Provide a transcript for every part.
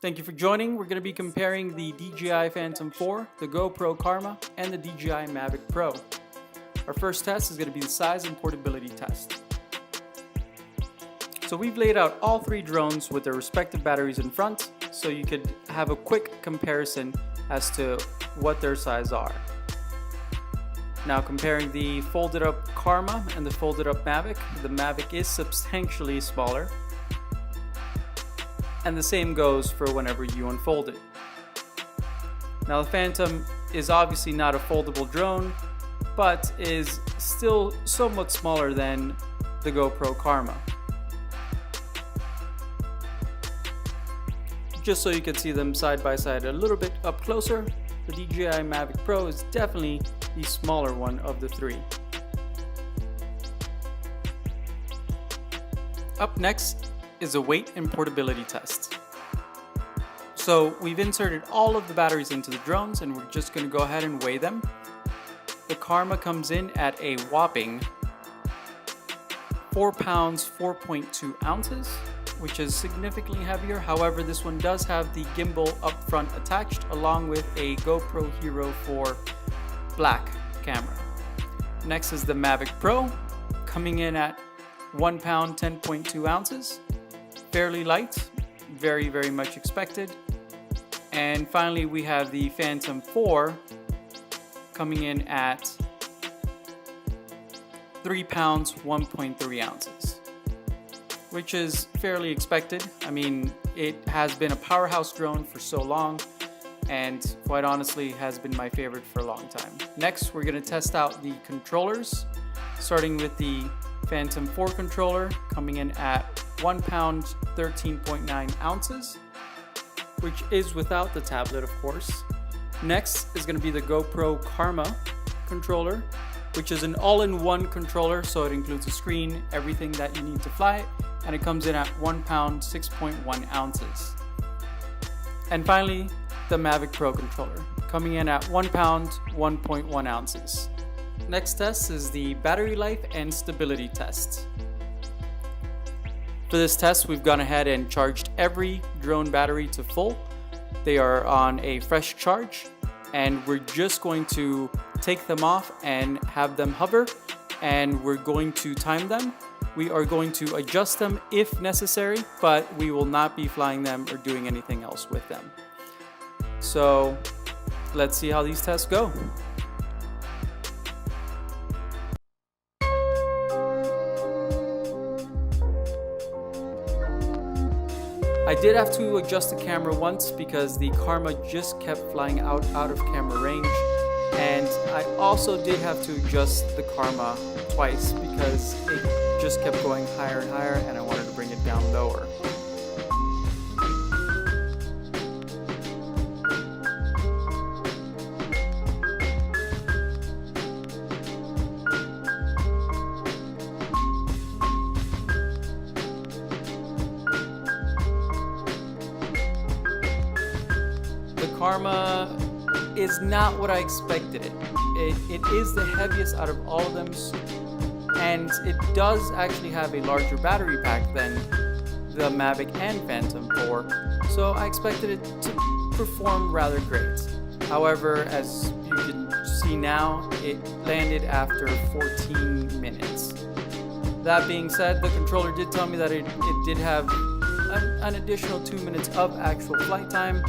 Thank you for joining. We're going to be comparing the DJI Phantom 4, the GoPro Karma, and the DJI Mavic Pro. Our first test is going to be the size and portability test. So we've laid out all three drones with their respective batteries in front, so you could have a quick comparison as to what their size are. Now comparing the folded up Karma and the folded up Mavic, the Mavic is substantially smaller. And the same goes for whenever you unfold it. Now the Phantom is obviously not a foldable drone, but is still somewhat smaller than the GoPro Karma. Just so you can see them side by side a little bit up closer, the DJI Mavic Pro is definitely the smaller one of the three. Up next is a weight and portability test. So we've inserted all of the batteries into the drones and we're just going to go ahead and weigh them. The Karma comes in at a whopping 4 pounds 4.2 ounces, which is significantly heavier. However, this one does have the gimbal up front attached along with a GoPro Hero 4 black camera. Next is the Mavic Pro, coming in at 1 pound 10.2 ounces. Fairly light, very much expected. And finally we have the Phantom 4 coming in at 3 pounds 1.3 ounces, which is fairly expected. I mean, it has been a powerhouse drone for so long and quite honestly has been my favorite for a long time. Next we're going to test out the controllers, starting with the Phantom 4 controller coming in at 1 pound 13.9 ounces, which is without the tablet, of course. Next is going to be the GoPro Karma controller, which is an all-in-one controller, so it includes a screen, everything that you need to fly it, and it comes in at 1 pound 6.1 ounces. And finally, the Mavic Pro controller, coming in at 1 pound 1.1 ounces. Next test is the battery life and stability test. For this test, we've gone ahead and charged every drone battery to full. They are on a fresh charge, and we're just going to take them off and have them hover, and we're going to time them. We are going to adjust them if necessary, but we will not be flying them or doing anything else with them. So let's see how these tests go. I did have to adjust the camera once because the Karma just kept flying out of camera range, and I also did have to adjust the Karma twice because it just kept going higher and higher and I wanted to bring it down lower. Karma is not what I expected it. It is the heaviest out of all of them, and it does actually have a larger battery pack than the Mavic and Phantom 4, so I expected it to perform rather great. However, as you can see now, it landed after 14 minutes. That being said, the controller did tell me that it did have an additional 2 minutes of actual flight time,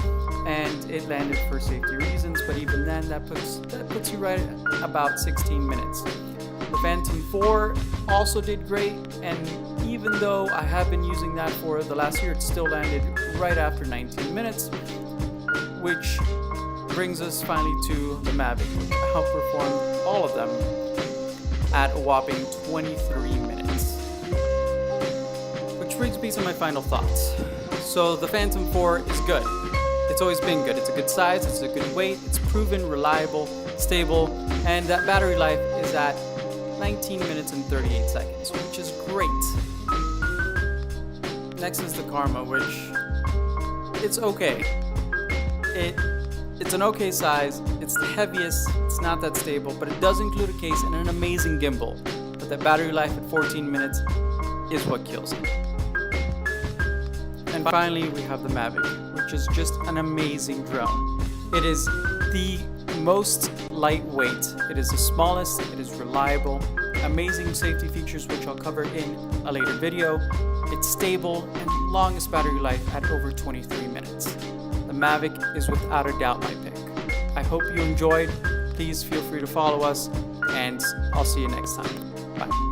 and it landed for safety reasons, but even then that puts you right at about 16 minutes. The Phantom 4 also did great, and even though I have been using that for the last year, it still landed right after 19 minutes, which brings us finally to the Mavic, which outperformed all of them at a whopping 23 minutes. Which brings me to my final thoughts. So the Phantom 4 is good. It's always been good. It's a good size, it's a good weight, it's proven, reliable, stable, and that battery life is at 19 minutes and 38 seconds, which is great. Next is the Karma, which it's okay. It's an okay size, it's the heaviest, it's not that stable, but it does include a case and an amazing gimbal. But that battery life at 14 minutes is what kills it. And finally, we have the Mavic, which is just an amazing drone. It is the most lightweight, it is the smallest, it is reliable, amazing safety features which I'll cover in a later video. It's stable and longest battery life at over 23 minutes. The Mavic is without a doubt my pick. I hope you enjoyed. Please feel free to follow us, and I'll see you next time. Bye.